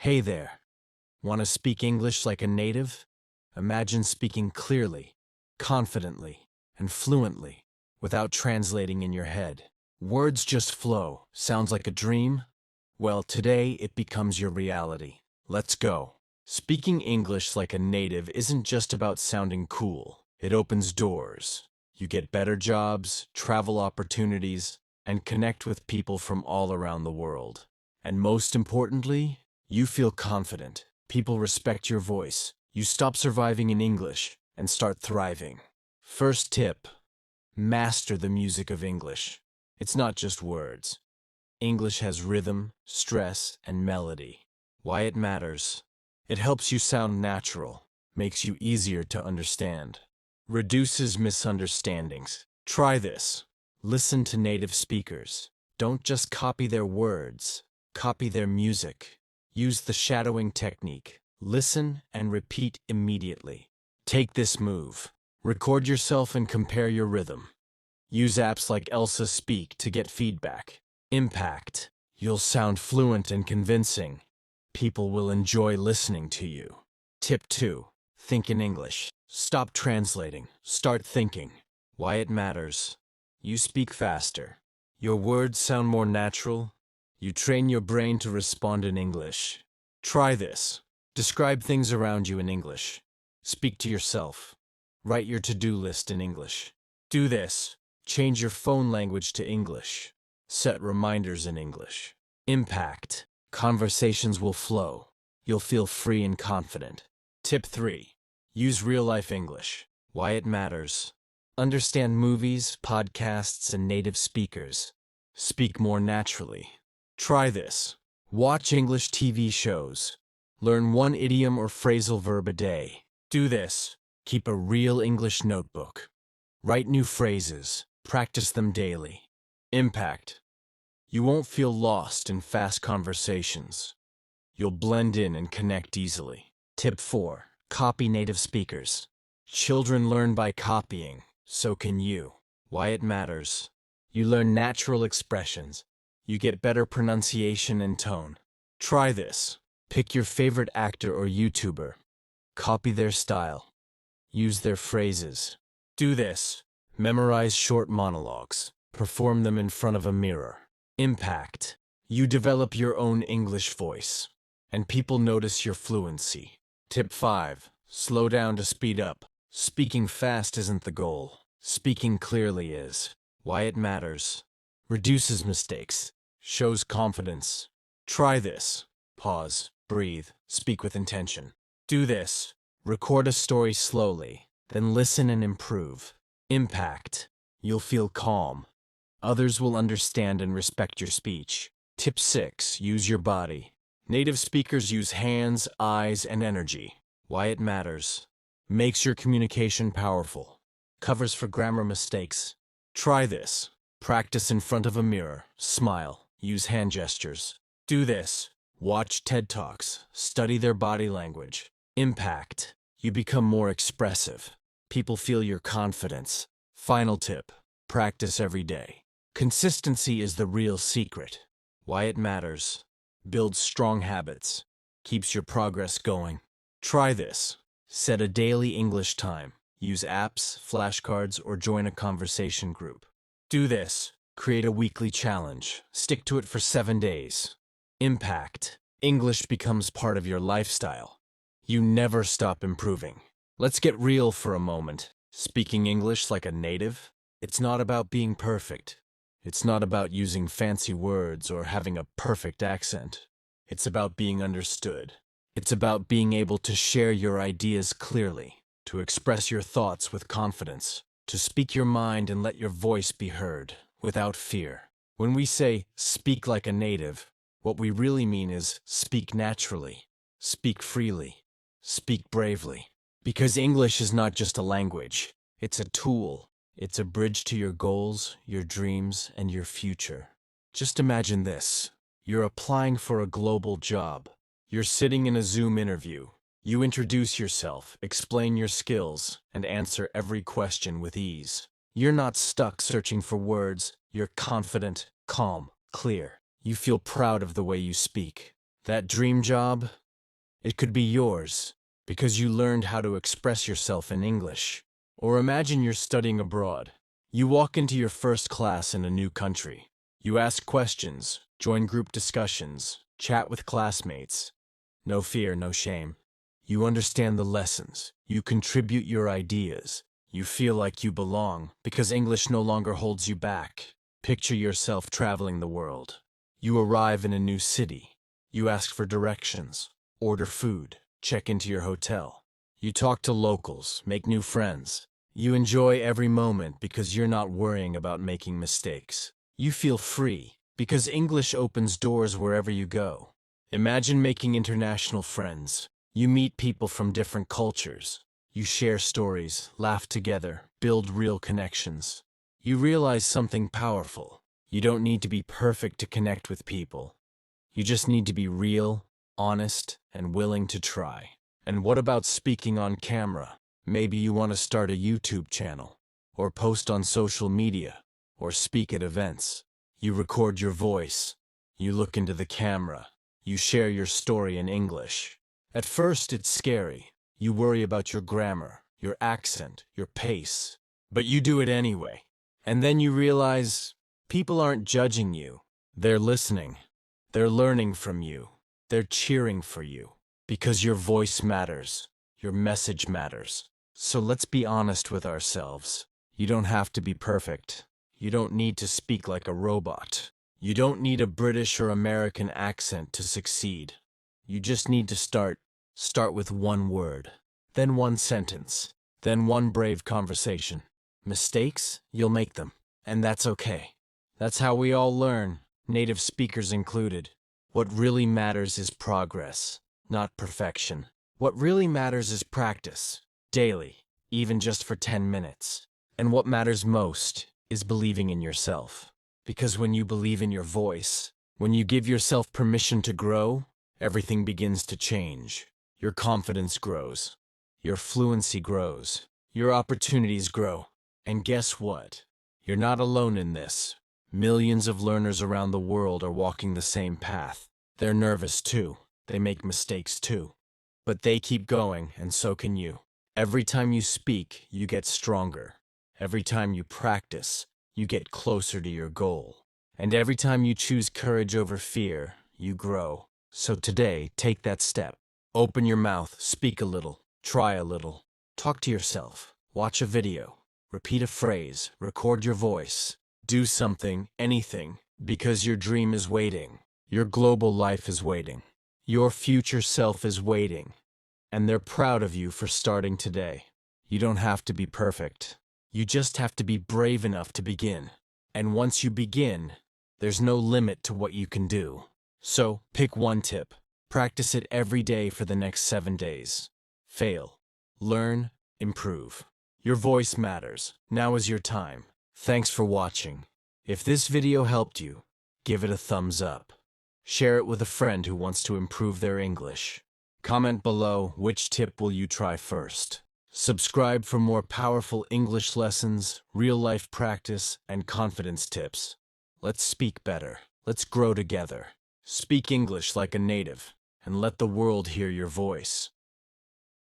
Hey there. Want to speak English like a native? Imagine speaking clearly, confidently, and fluently without translating in your head. Words just flow. Sounds like a dream? Well, today it becomes your reality. Let's go. Speaking English like a native isn't just about sounding cool. It opens doors. You get better jobs, travel opportunities, and connect with people from all around the world. And most importantly, you feel confident. People respect your voice. You stop surviving in English and start thriving. First tip: master the music of English. It's not just words. English has rhythm, stress, and melody. Why it matters: it helps you sound natural, makes you easier to understand, reduces misunderstandings. Try this. Listen to native speakers. Don't just copy their words, copy their music. Use the shadowing technique. Listen and repeat immediately. Take this move. Record yourself and compare your rhythm. Use apps like Elsa Speak to get feedback. Impact: you'll sound fluent and convincing. People will enjoy listening to you. Tip 2. Think in English. Stop translating. Start thinking. Why it matters: you speak faster. Your words sound more natural. You train your brain to respond in English. Try this. Describe things around you in English. Speak to yourself. Write your to-do list in English. Do this. Change your phone language to English. Set reminders in English. Impact: conversations will flow. You'll feel free and confident. Tip 3. Use real-life English. Why it matters: understand movies, podcasts, and native speakers. Speak more naturally. Try this. Watch English TV shows. Learn one idiom or phrasal verb a day. Do this. Keep a real English notebook. Write new phrases. Practice them daily. Impact: you won't feel lost in fast conversations. You'll blend in and connect easily. Tip 4. Copy native speakers. Children learn by copying. So can you. Why it matters: you learn natural expressions. You get better pronunciation and tone. Try this. Pick your favorite actor or YouTuber. Copy their style. Use their phrases. Do this. Memorize short monologues. Perform them in front of a mirror. Impact: you develop your own English voice, and people notice your fluency. Tip 5. Slow down to speed up. Speaking fast isn't the goal. Speaking clearly is. Why it matters: reduces mistakes, shows confidence. Try this. Pause, breathe, speak with intention. Do this. Record a story slowly, then listen and improve. Impact: you'll feel calm. Others will understand and respect your speech. Tip 6. Use your body. Native speakers use hands, eyes, and energy. Why it matters: makes your communication powerful. Covers for grammar mistakes. Try this. Practice in front of a mirror. Smile. Use hand gestures. Do this. Watch TED Talks. Study their body language. Impact: you become more expressive. People feel your confidence. Final tip. Practice every day. Consistency is the real secret. Why it matters: builds strong habits. Keeps your progress going. Try this. Set a daily English time. Use apps, flashcards, or join a conversation group. Do this. Create a weekly challenge. Stick to it for 7 days. Impact: English becomes part of your lifestyle. You never stop improving. Let's get real for a moment. Speaking English like a native? It's not about being perfect. It's not about using fancy words or having a perfect accent. It's about being understood. It's about being able to share your ideas clearly, to express your thoughts with confidence, to speak your mind and let your voice be heard without fear. When we say speak like a native, what we really mean is speak naturally, speak freely, speak bravely. Because English is not just a language, it's a tool. It's a bridge to your goals, your dreams, and your future. Just imagine this. You're applying for a global job. You're sitting in a Zoom interview. You introduce yourself, explain your skills, and answer every question with ease. You're not stuck searching for words. You're confident, calm, clear. You feel proud of the way you speak. That dream job, it could be yours because you learned how to express yourself in English. Or imagine you're studying abroad. You walk into your first class in a new country. You ask questions, join group discussions, chat with classmates. No fear, no shame. You understand the lessons. You contribute your ideas. You feel like you belong because English no longer holds you back. Picture yourself traveling the world. You arrive in a new city. You ask for directions, order food, check into your hotel. You talk to locals, make new friends. You enjoy every moment because you're not worrying about making mistakes. You feel free because English opens doors wherever you go. Imagine making international friends. You meet people from different cultures. You share stories, laugh together, build real connections. You realize something powerful. You don't need to be perfect to connect with people. You just need to be real, honest, and willing to try. And what about speaking on camera? Maybe you want to start a YouTube channel, or post on social media, or speak at events. You record your voice. You look into the camera. You share your story in English. At first, it's scary. You worry about your grammar, your accent, your pace. But you do it anyway. And then you realize people aren't judging you. They're listening. They're learning from you. They're cheering for you. Because your voice matters. Your message matters. So let's be honest with ourselves. You don't have to be perfect. You don't need to speak like a robot. You don't need a British or American accent to succeed. You just need to start. Start with one word, then one sentence, then one brave conversation. Mistakes? You'll make them. And that's okay. That's how we all learn, native speakers included. What really matters is progress, not perfection. What really matters is practice, daily, even just for 10 minutes. And what matters most is believing in yourself. Because when you believe in your voice, when you give yourself permission to grow, everything begins to change. Your confidence grows. Your fluency grows. Your opportunities grow. And guess what? You're not alone in this. Millions of learners around the world are walking the same path. They're nervous too. They make mistakes too. But they keep going, and so can you. Every time you speak, you get stronger. Every time you practice, you get closer to your goal. And every time you choose courage over fear, you grow. So today, take that step. Open your mouth, speak a little, try a little. Talk to yourself, watch a video, repeat a phrase, record your voice. Do something, anything, because your dream is waiting. Your global life is waiting. Your future self is waiting. And they're proud of you for starting today. You don't have to be perfect. You just have to be brave enough to begin. And once you begin, there's no limit to what you can do. So, pick one tip. Practice it every day for the next 7 days. Fail. Learn. Improve. Your voice matters. Now is your time. Thanks for watching. If this video helped you, give it a thumbs up. Share it with a friend who wants to improve their English. Comment below which tip will you try first. Subscribe for more powerful English lessons, real-life practice, and confidence tips. Let's speak better. Let's grow together. Speak English like a native, and let the world hear your voice.